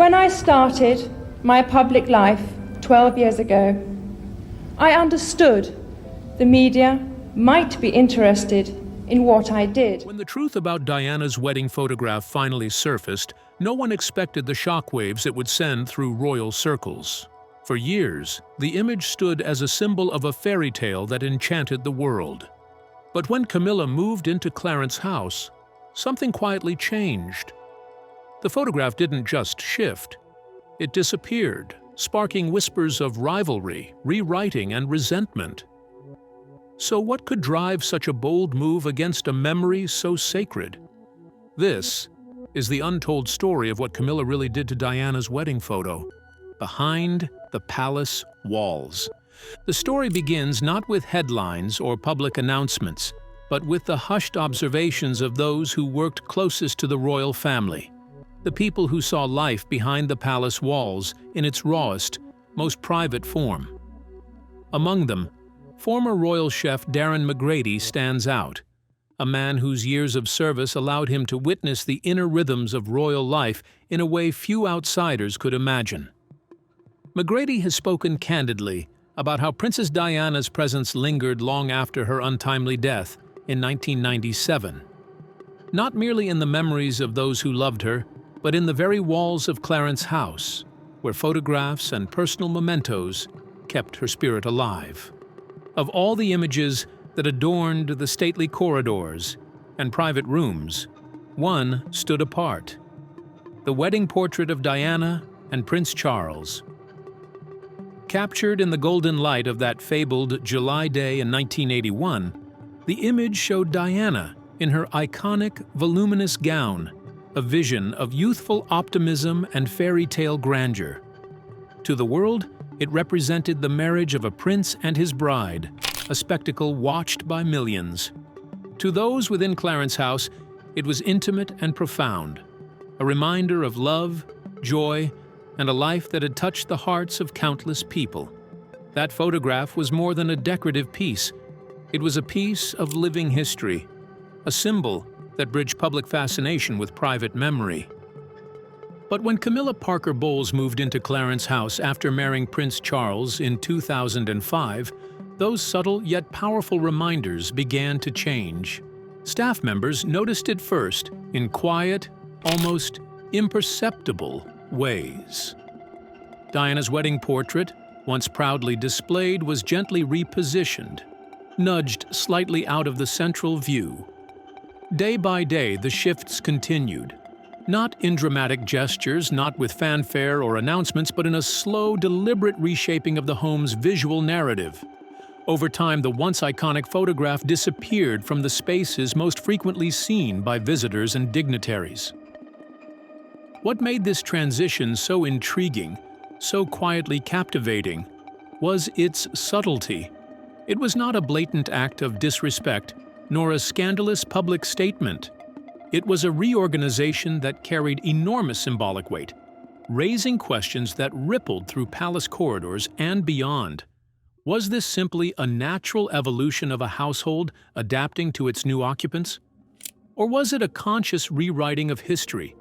When I started my public life 12 years ago, I understood the media might be interested in what I did. When the truth about Diana's wedding photograph finally surfaced, no one expected the shockwaves it would send through royal circles. For years, the image stood as a symbol of a fairy tale that enchanted the world. But when Camilla moved into Clarence House, something quietly changed. The photograph didn't just shift. It disappeared, sparking whispers of rivalry, rewriting, and resentment. So what could drive such a bold move against a memory so sacred? This is the untold story of what Camilla really did to Diana's wedding photo, behind the palace walls. The story begins not with headlines or public announcements, but with the hushed observations of those who worked closest to the royal family, the people who saw life behind the palace walls in its rawest, most private form. Among them, former royal chef Darren McGrady stands out, a man whose years of service allowed him to witness the inner rhythms of royal life in a way few outsiders could imagine. McGrady has spoken candidly about how Princess Diana's presence lingered long after her untimely death in 1997. Not merely in the memories of those who loved her, but in the very walls of Clarence House, where photographs and personal mementos kept her spirit alive. Of all the images that adorned the stately corridors and private rooms, one stood apart: the wedding portrait of Diana and Prince Charles. Captured in the golden light of that fabled July day in 1981, the image showed Diana in her iconic, voluminous gown, a vision of youthful optimism and fairy tale grandeur. To the world, it represented the marriage of a prince and his bride, a spectacle watched by millions. To those within Clarence House, it was intimate and profound, a reminder of love, joy, and a life that had touched the hearts of countless people. That photograph was more than a decorative piece. It was a piece of living history, a symbol that bridged public fascination with private memory. But when Camilla Parker Bowles moved into Clarence House after marrying Prince Charles in 2005, those subtle yet powerful reminders began to change. Staff members noticed it first in quiet, almost imperceptible ways. Diana's wedding portrait, once proudly displayed, was gently repositioned, nudged slightly out of the central view. Day by day, the shifts continued. Not in dramatic gestures, not with fanfare or announcements, but in a slow, deliberate reshaping of the home's visual narrative. Over time, the once iconic photograph disappeared from the spaces most frequently seen by visitors and dignitaries. What made this transition so intriguing, so quietly captivating, was its subtlety. It was not a blatant act of disrespect, nor a scandalous public statement. It was a reorganization that carried enormous symbolic weight, raising questions that rippled through palace corridors and beyond. Was this simply a natural evolution of a household adapting to its new occupants? Or was it a conscious rewriting of history,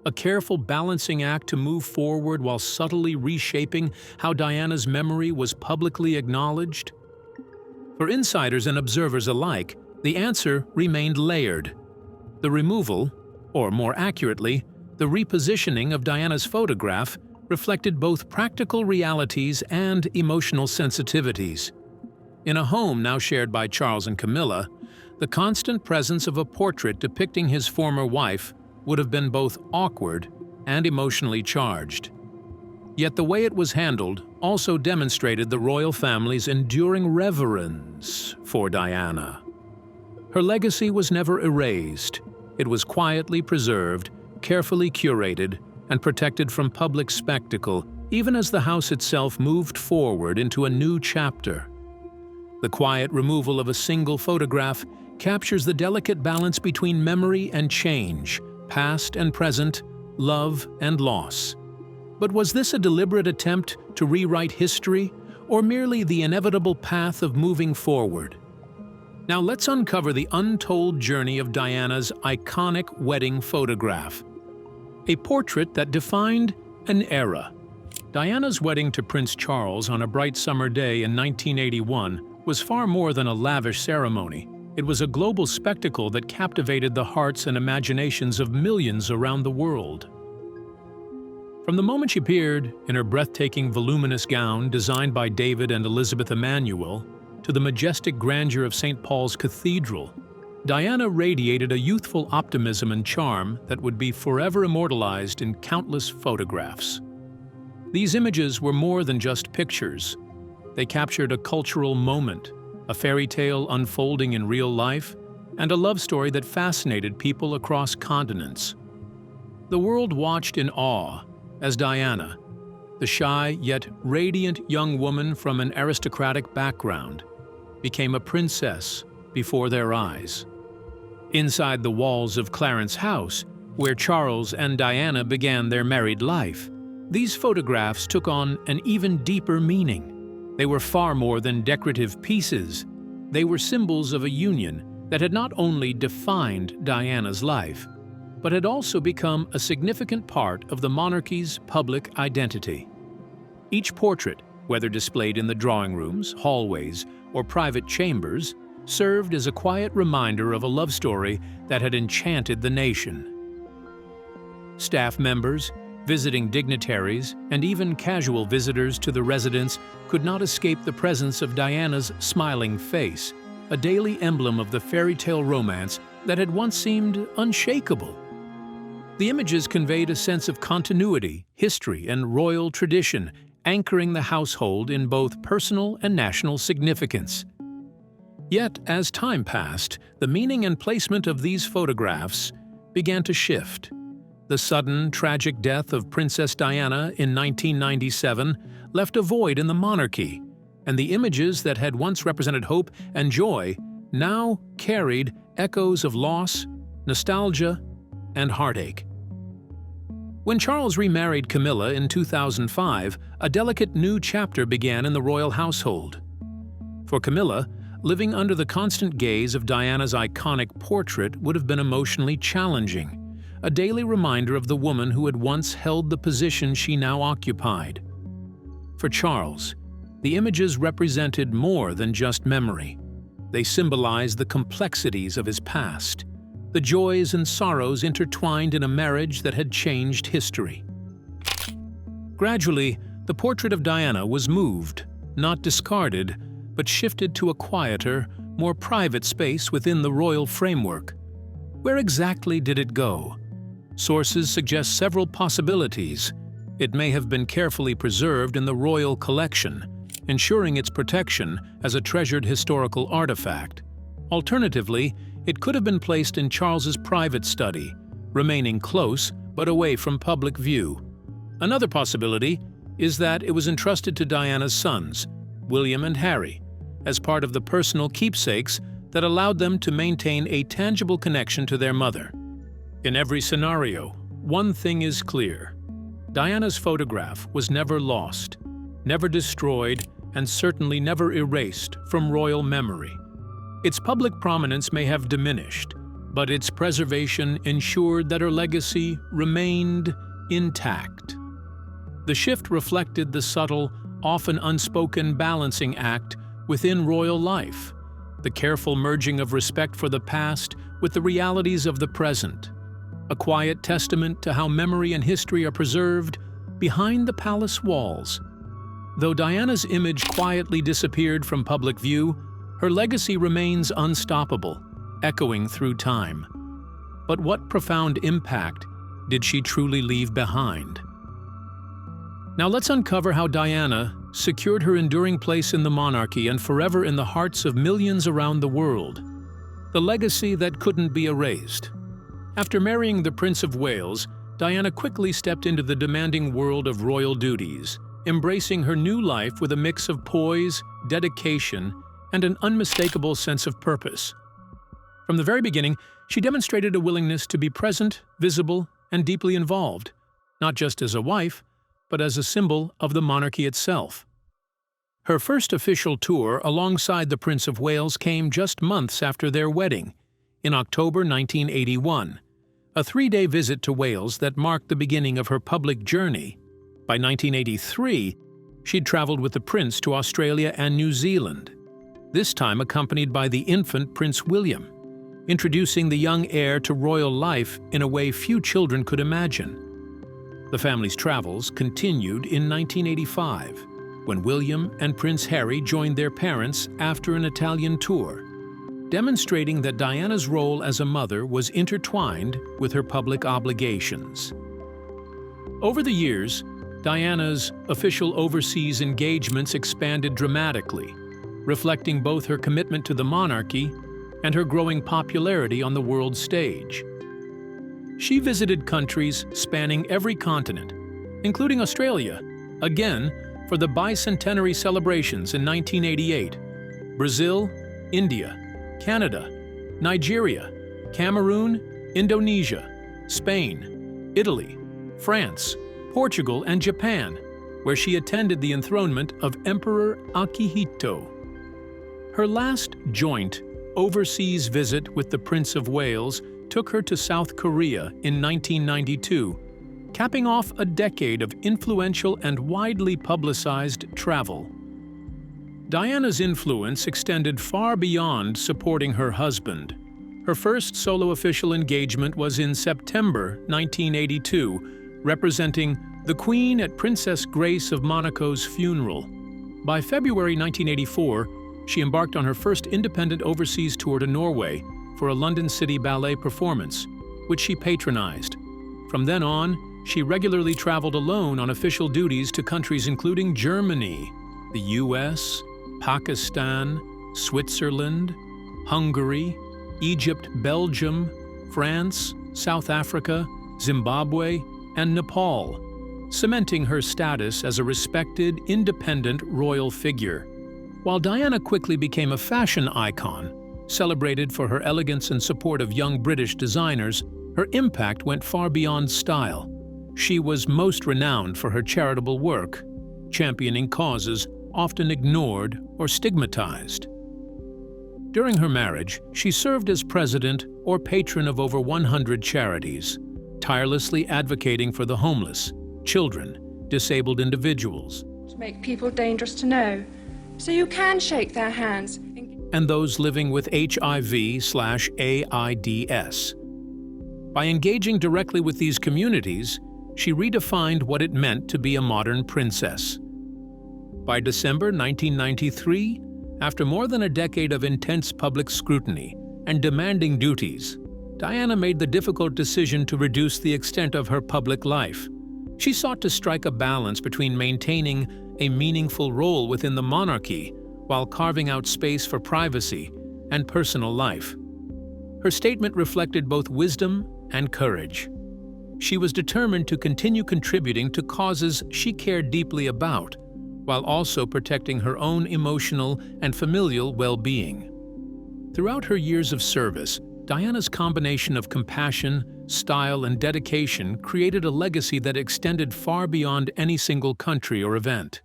a careful balancing act to move forward while subtly reshaping how Diana's memory was publicly acknowledged? For insiders and observers alike, the answer remained layered. The removal, or more accurately, the repositioning of Diana's photograph reflected both practical realities and emotional sensitivities. In a home now shared by Charles and Camilla, the constant presence of a portrait depicting his former wife would have been both awkward and emotionally charged. Yet the way it was handled also demonstrated the royal family's enduring reverence for Diana. Her legacy was never erased. It was quietly preserved, carefully curated, and protected from public spectacle, even as the house itself moved forward into a new chapter. The quiet removal of a single photograph captures the delicate balance between memory and change, past and present, love and loss. But was this a deliberate attempt to rewrite history, or merely the inevitable path of moving forward? Now let's uncover the untold journey of Diana's iconic wedding photograph. A portrait that defined An era. Diana's wedding to Prince Charles on a bright summer day in 1981 was far more than a lavish ceremony. It was a global spectacle that captivated the hearts and imaginations of millions around the world. From the moment she appeared in her breathtaking, voluminous gown designed by David and Elizabeth Emanuel to the majestic grandeur of St. Paul's Cathedral, Diana radiated a youthful optimism and charm that would be forever immortalized in countless photographs. These images were more than just pictures. They captured a cultural moment, a fairy tale unfolding in real life, and a love story that fascinated people across continents. The world watched in awe as Diana, the shy yet radiant young woman from an aristocratic background, became a princess before their eyes. Inside the walls of Clarence House, where Charles and Diana began their married life, these photographs took on an even deeper meaning. They were far more than decorative pieces. They were symbols of a union that had not only defined Diana's life, but had also become a significant part of the monarchy's public identity. Each portrait, whether displayed in the drawing rooms, hallways, or private chambers, served as a quiet reminder of a love story that had enchanted the nation. Staff members, visiting dignitaries, and even casual visitors to the residence could not escape the presence of Diana's smiling face, a daily emblem of the fairy tale romance that had once seemed unshakable. The images conveyed a sense of continuity, history, and royal tradition, anchoring the household in both personal and national significance. Yet, as time passed, the meaning and placement of these photographs began to shift. The sudden, tragic death of Princess Diana in 1997 left a void in the monarchy, and the images that had once represented hope and joy now carried echoes of loss, nostalgia, and heartache. When Charles remarried Camilla in 2005, a delicate new chapter began in the royal household. For Camilla, living under the constant gaze of Diana's iconic portrait would have been emotionally challenging, a daily reminder of the woman who had once held the position she now occupied. For Charles, the images represented more than just memory. They symbolized the complexities of his past, the joys and sorrows intertwined in a marriage that had changed history. Gradually, the portrait of Diana was moved, not discarded, but shifted to a quieter, more private space within the royal framework. Where exactly did it go? Sources suggest several possibilities. It may have been carefully preserved in the royal collection, ensuring its protection as a treasured historical artifact. Alternatively, it could have been placed in Charles's private study, remaining close but away from public view. Another possibility is that it was entrusted to Diana's sons, William and Harry, as part of the personal keepsakes that allowed them to maintain a tangible connection to their mother. In every scenario, one thing is clear. Diana's photograph was never lost, never destroyed, and certainly never erased from royal memory. Its public prominence may have diminished, but its preservation ensured that her legacy remained intact. The shift reflected the subtle, often unspoken balancing act within royal life, the careful merging of respect for the past with the realities of the present, a quiet testament to how memory and history are preserved behind the palace walls. Though Diana's image quietly disappeared from public view, her legacy remains unstoppable, echoing through time. But what profound impact did she truly leave behind? Now let's uncover how Diana secured her enduring place in the monarchy and forever in the hearts of millions around the world. The legacy that couldn't be erased. After marrying the Prince of Wales, Diana quickly stepped into the demanding world of royal duties, embracing her new life with a mix of poise, dedication, and an unmistakable sense of purpose. From the very beginning, she demonstrated a willingness to be present, visible, and deeply involved, not just as a wife, but as a symbol of the monarchy itself. Her first official tour alongside the Prince of Wales came just months after their wedding, in October 1981, a 3-day visit to Wales that marked the beginning of her public journey. By 1983, she'd traveled with the prince to Australia and New Zealand, this time accompanied by the infant Prince William, introducing the young heir to royal life in a way few children could imagine. The family's travels continued in 1985, when William and Prince Harry joined their parents after an Italian tour, demonstrating that Diana's role as a mother was intertwined with her public obligations. Over the years, Diana's official overseas engagements expanded dramatically, reflecting both her commitment to the monarchy and her growing popularity on the world stage. She visited countries spanning every continent, including Australia, again for the bicentenary celebrations in 1988, Brazil, India, Canada, Nigeria, Cameroon, Indonesia, Spain, Italy, France, Portugal, and Japan, where she attended the enthronement of Emperor Akihito. Her last joint overseas visit with the Prince of Wales took her to South Korea in 1992, capping off a decade of influential and widely publicized travel. Diana's influence extended far beyond supporting her husband. Her first solo official engagement was in September 1982, representing the Queen at Princess Grace of Monaco's funeral. By February 1984, she embarked on her first independent overseas tour to Norway for a London City Ballet performance, which she patronized. From then on, she regularly traveled alone on official duties to countries including Germany, the US, Pakistan, Switzerland, Hungary, Egypt, Belgium, France, South Africa, Zimbabwe, and Nepal, cementing her status as a respected, independent royal figure. While Diana quickly became a fashion icon, celebrated for her elegance and support of young British designers, her impact went far beyond style. She was most renowned for her charitable work, championing causes often ignored or stigmatized. During her marriage, she served as president or patron of over 100 charities, tirelessly advocating for the homeless, children, disabled individuals, To make people dangerous to know, so you can shake their hands and those living with HIV/AIDS. By engaging directly with these communities, she redefined what it meant to be a modern princess. By December 1993, after more than a decade of intense public scrutiny and demanding duties, Diana made the difficult decision to reduce the extent of her public life. She sought to strike a balance between maintaining a meaningful role within the monarchy while carving out space for privacy and personal life. Her statement reflected both wisdom and courage. She was determined to continue contributing to causes she cared deeply about, while also protecting her own emotional and familial well-being. Throughout her years of service, Diana's combination of compassion, style, and dedication created a legacy that extended far beyond any single country or event.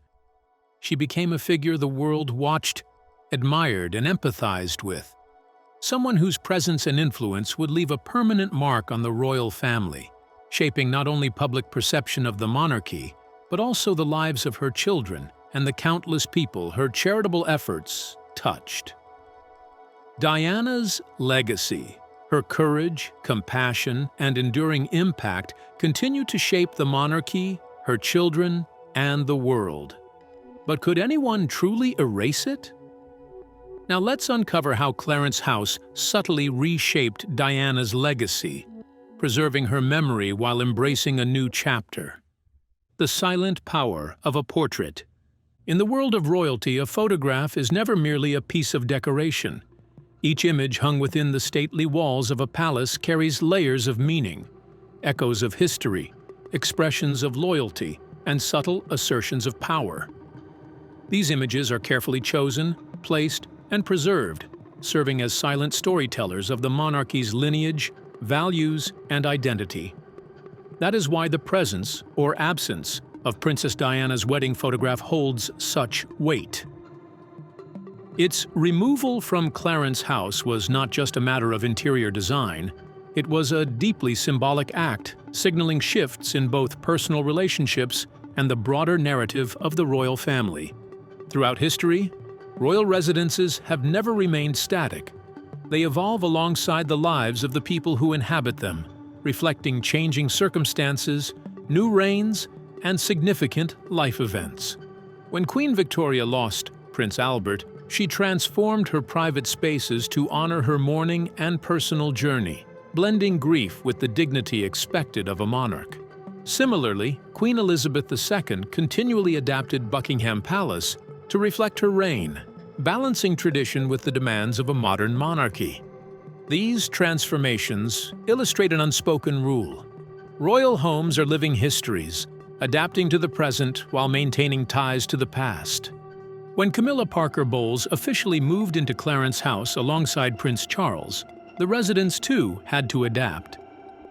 She became a figure the world watched, admired, and empathized with. Someone whose presence and influence would leave a permanent mark on the royal family, shaping not only public perception of the monarchy, but also the lives of her children and the countless people her charitable efforts touched. Diana's legacy, her courage, compassion, and enduring impact continue to shape the monarchy, her children, and the world. But could anyone truly erase it? Now let's uncover how Clarence House subtly reshaped Diana's legacy, preserving her memory while embracing a new chapter. The silent power of a portrait. In the world of royalty, a photograph is never merely a piece of decoration. Each image hung within the stately walls of a palace carries layers of meaning, echoes of history, expressions of loyalty, and subtle assertions of power. These images are carefully chosen, placed, and preserved, serving as silent storytellers of the monarchy's lineage, values, and identity. That is why the presence, or absence, of Princess Diana's wedding photograph holds such weight. Its removal from Clarence House was not just a matter of interior design, it was a deeply symbolic act, signaling shifts in both personal relationships and the broader narrative of the royal family. Throughout history, royal residences have never remained static. They evolve alongside the lives of the people who inhabit them, reflecting changing circumstances, new reigns, and significant life events. When Queen Victoria lost Prince Albert, she transformed her private spaces to honor her mourning and personal journey, blending grief with the dignity expected of a monarch. Similarly, Queen Elizabeth II continually adapted Buckingham Palace to reflect her reign, balancing tradition with the demands of a modern monarchy. These transformations illustrate an unspoken rule. Royal homes are living histories, adapting to the present while maintaining ties to the past. When Camilla Parker Bowles officially moved into Clarence House alongside Prince Charles, the residents too had to adapt.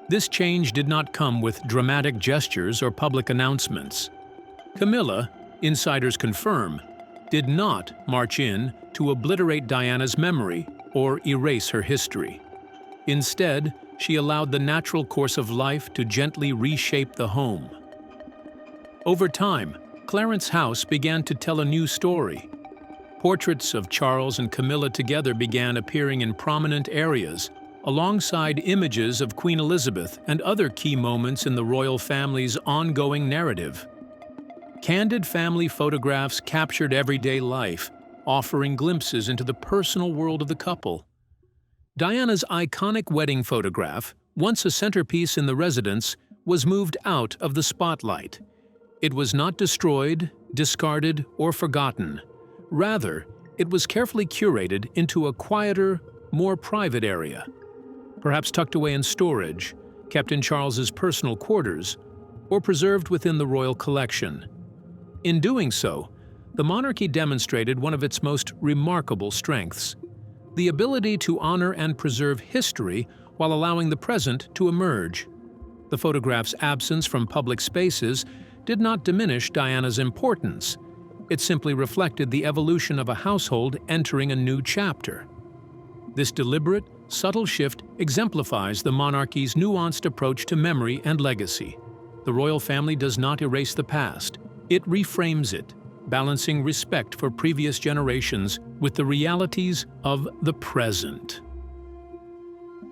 This change did not come with dramatic gestures or public announcements. Camilla, insiders confirm, did not march in to obliterate Diana's memory or erase her history. Instead, she allowed the natural course of life to gently reshape the home. Over time, Clarence House began to tell a new story. Portraits of Charles and Camilla together began appearing in prominent areas, alongside images of Queen Elizabeth and other key moments in the royal family's ongoing narrative. Candid family photographs captured everyday life, offering glimpses into the personal world of the couple. Diana's iconic wedding photograph, once a centerpiece in the residence, was moved out of the spotlight. It was not destroyed, discarded, or forgotten. Rather, it was carefully curated into a quieter, more private area. Perhaps tucked away in storage, kept in Charles's personal quarters, or preserved within the royal collection. In doing so, the monarchy demonstrated one of its most remarkable strengths: the ability to honor and preserve history while allowing the present to emerge. The photograph's absence from public spaces did not diminish Diana's importance. It simply reflected the evolution of a household entering a new chapter. This deliberate, subtle shift exemplifies the monarchy's nuanced approach to memory and legacy. The royal family does not erase the past, it reframes it, balancing respect for previous generations with the realities of the present.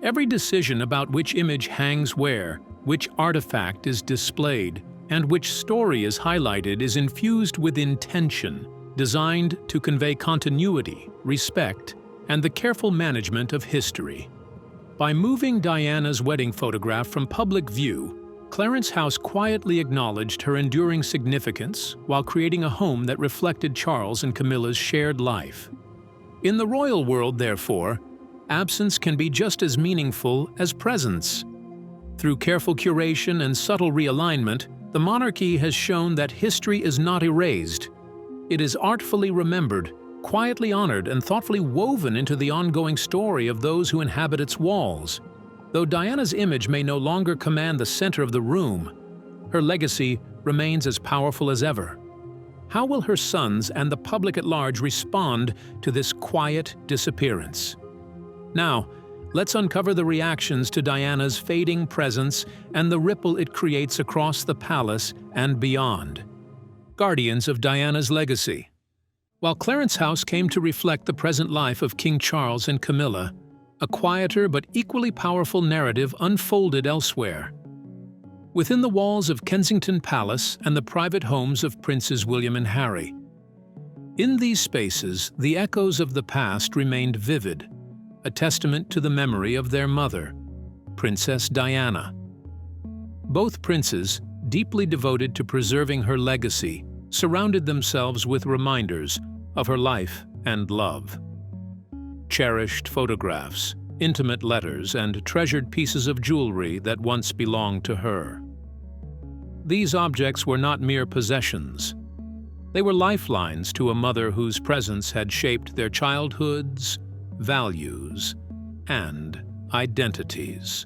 Every decision about which image hangs where, which artifact is displayed, and which story is highlighted is infused with intention, designed to convey continuity, respect, and the careful management of history. By moving Diana's wedding photograph from public view, Clarence House quietly acknowledged her enduring significance while creating a home that reflected Charles and Camilla's shared life. In the royal world, therefore, absence can be just as meaningful as presence. Through careful curation and subtle realignment, the monarchy has shown that history is not erased. It is artfully remembered, quietly honored, and thoughtfully woven into the ongoing story of those who inhabit its walls. Though Diana's image may no longer command the center of the room, her legacy remains as powerful as ever. How will her sons and the public at large respond to this quiet disappearance? Now, let's uncover the reactions to Diana's fading presence and the ripple it creates across the palace and beyond. Guardians of Diana's legacy. While Clarence House came to reflect the present life of King Charles and Camilla, a quieter but equally powerful narrative unfolded elsewhere. Within the walls of Kensington Palace and the private homes of Princes William and Harry. In these spaces, the echoes of the past remained vivid, a testament to the memory of their mother, Princess Diana. Both princes, deeply devoted to preserving her legacy, surrounded themselves with reminders of her life and love. Cherished photographs, intimate letters, and treasured pieces of jewelry that once belonged to her. These objects were not mere possessions. They were lifelines to a mother whose presence had shaped their childhoods, values, and identities.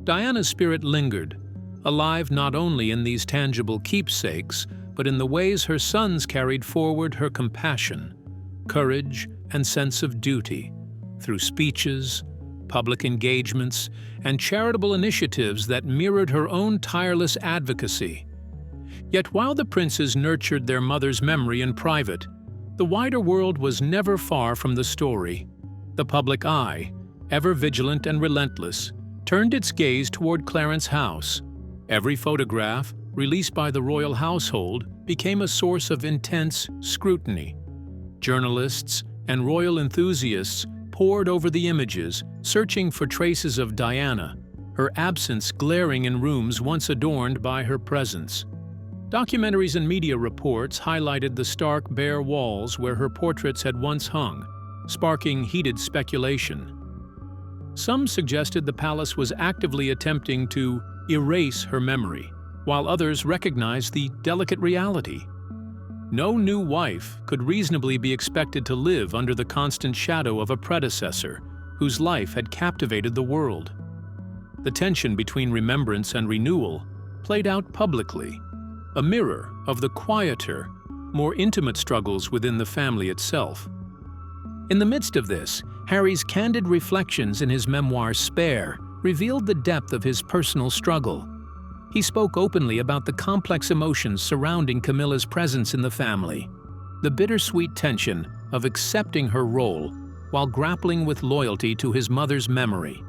Diana's spirit lingered, alive not only in these tangible keepsakes, but in the ways her sons carried forward her compassion, courage, and sense of duty through speeches, public engagements, and charitable initiatives that mirrored her own tireless advocacy. Yet while the princes nurtured their mother's memory in private, the wider world was never far from the story. The public eye, ever vigilant and relentless, turned its gaze toward Clarence House. Every photograph, released by the royal household, became a source of intense scrutiny. Journalists and royal enthusiasts pored over the images, searching for traces of Diana, her absence glaring in rooms once adorned by her presence. Documentaries and media reports highlighted the stark, bare walls where her portraits had once hung, sparking heated speculation. Some suggested the palace was actively attempting to erase her memory, while others recognized the delicate reality. No new wife could reasonably be expected to live under the constant shadow of a predecessor whose life had captivated the world. The tension between remembrance and renewal played out publicly, a mirror of the quieter, more intimate struggles within the family itself. In the midst of this, Harry's candid reflections in his memoir Spare revealed the depth of his personal struggle. He spoke openly about the complex emotions surrounding Camilla's presence in the family, the bittersweet tension of accepting her role while grappling with loyalty to his mother's memory.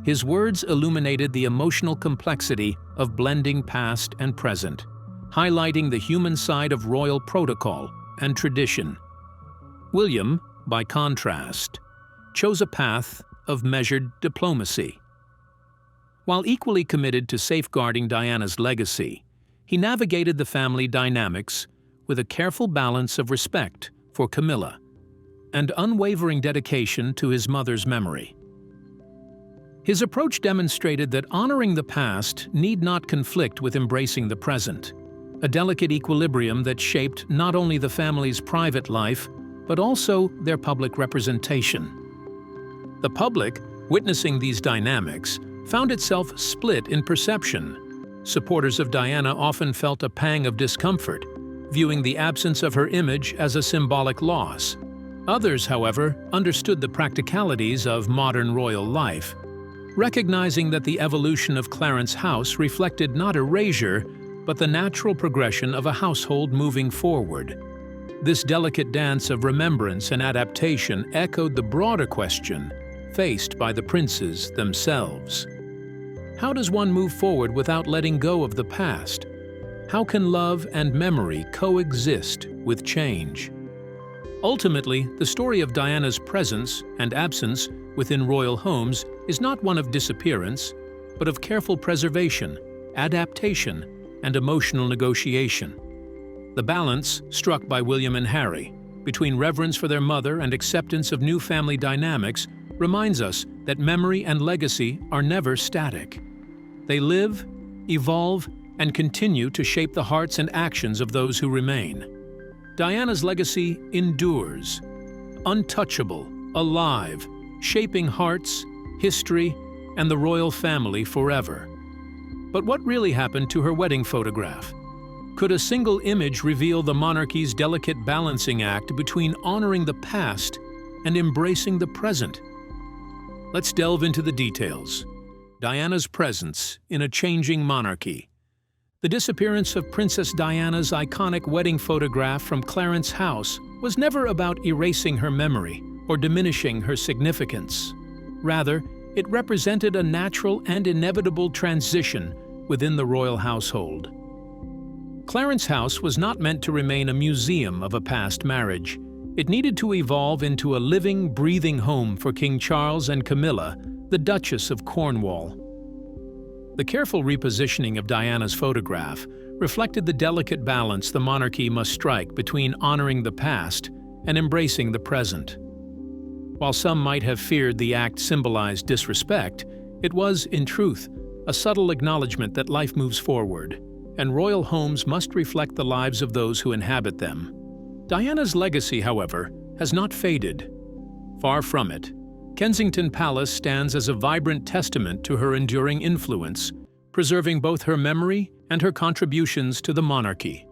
His words illuminated the emotional complexity of blending past and present, highlighting the human side of royal protocol and tradition. William, by contrast, chose a path of measured diplomacy. While equally committed to safeguarding Diana's legacy, he navigated the family dynamics with a careful balance of respect for Camilla and unwavering dedication to his mother's memory. His approach demonstrated that honoring the past need not conflict with embracing the present, a delicate equilibrium that shaped not only the family's private life, but also their public representation. The public, witnessing these dynamics, found itself split in perception. Supporters of Diana often felt a pang of discomfort, viewing the absence of her image as a symbolic loss. Others, however, understood the practicalities of modern royal life, recognizing that the evolution of Clarence House reflected not erasure, but the natural progression of a household moving forward. This delicate dance of remembrance and adaptation echoed the broader question faced by the princes themselves. How does one move forward without letting go of the past? How can love and memory coexist with change? Ultimately, the story of Diana's presence and absence within royal homes is not one of disappearance, but of careful preservation, adaptation, and emotional negotiation. The balance struck by William and Harry between reverence for their mother and acceptance of new family dynamics reminds us that memory and legacy are never static. They live, evolve, and continue to shape the hearts and actions of those who remain. Diana's legacy endures, untouchable, alive, shaping hearts, history, and the royal family forever. But what really happened to her wedding photograph? Could a single image reveal the monarchy's delicate balancing act between honoring the past and embracing the present? Let's delve into the details. Diana's presence in a changing monarchy. The disappearance of Princess Diana's iconic wedding photograph from Clarence House was never about erasing her memory or diminishing her significance. Rather, it represented a natural and inevitable transition within the royal household. Clarence House was not meant to remain a museum of a past marriage. It needed to evolve into a living, breathing home for King Charles and Camilla, the Duchess of Cornwall. The careful repositioning of Diana's photograph reflected the delicate balance the monarchy must strike between honoring the past and embracing the present. While some might have feared the act symbolized disrespect, it was, in truth, a subtle acknowledgement that life moves forward, and royal homes must reflect the lives of those who inhabit them. Diana's legacy, however, has not faded. Far from it. Kensington Palace stands as a vibrant testament to her enduring influence, preserving both her memory and her contributions to the monarchy.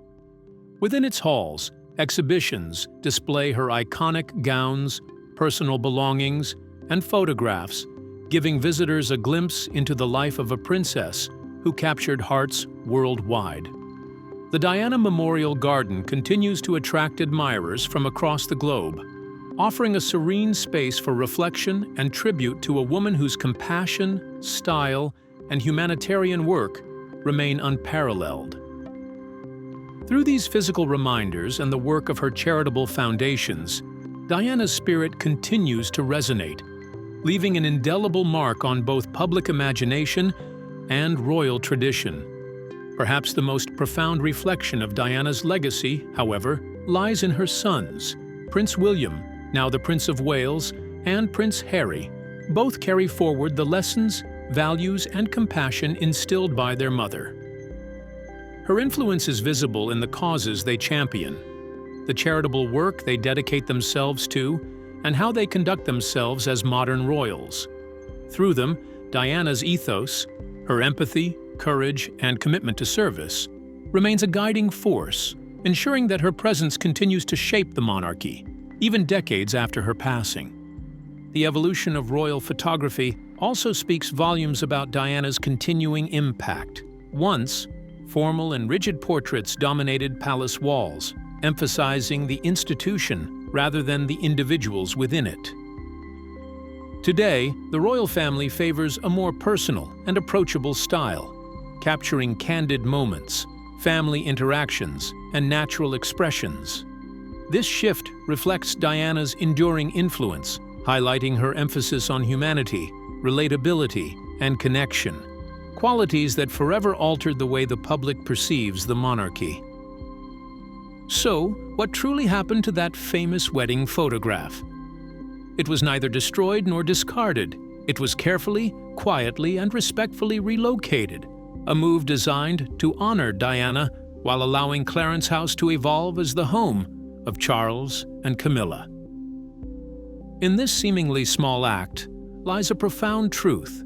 Within its halls, exhibitions display her iconic gowns, personal belongings, and photographs, giving visitors a glimpse into the life of a princess who captured hearts worldwide. The Diana Memorial Garden continues to attract admirers from across the globe, offering a serene space for reflection and tribute to a woman whose compassion, style, and humanitarian work remain unparalleled. Through these physical reminders and the work of her charitable foundations, Diana's spirit continues to resonate, leaving an indelible mark on both public imagination and royal tradition. Perhaps the most profound reflection of Diana's legacy, however, lies in her sons, Prince William, now the Prince of Wales, and Prince Harry. Both carry forward the lessons, values, and compassion instilled by their mother. Her influence is visible in the causes they champion, the charitable work they dedicate themselves to, and how they conduct themselves as modern royals. Through them, Diana's ethos, her empathy, courage, and commitment to service, remains a guiding force, ensuring that her presence continues to shape the monarchy, even decades after her passing. The evolution of royal photography also speaks volumes about Diana's continuing impact. Once, formal and rigid portraits dominated palace walls, emphasizing the institution rather than the individuals within it. Today, the royal family favors a more personal and approachable style, capturing candid moments, family interactions, and natural expressions. This shift reflects Diana's enduring influence, highlighting her emphasis on humanity, relatability, and connection, qualities that forever altered the way the public perceives the monarchy. So, what truly happened to that famous wedding photograph? It was neither destroyed nor discarded. It was carefully, quietly, and respectfully relocated, a move designed to honor Diana while allowing Clarence House to evolve as the home of Charles and Camilla. In this seemingly small act lies a profound truth.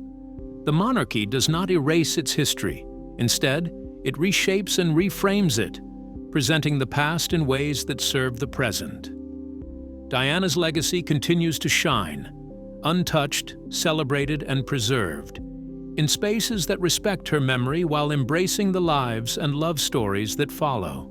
The monarchy does not erase its history. Instead, it reshapes and reframes it, presenting the past in ways that serve the present. Diana's legacy continues to shine, untouched, celebrated, and preserved, in spaces that respect her memory while embracing the lives and love stories that follow.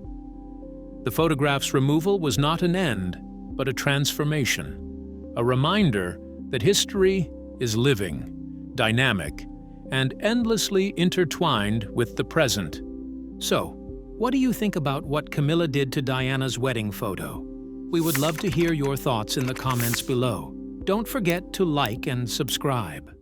The photograph's removal was not an end, but a transformation, a reminder that history is living, dynamic, and endlessly intertwined with the present. So, what do you think about what Camilla did to Diana's wedding photo? We would love to hear your thoughts in the comments below. Don't forget to like and subscribe.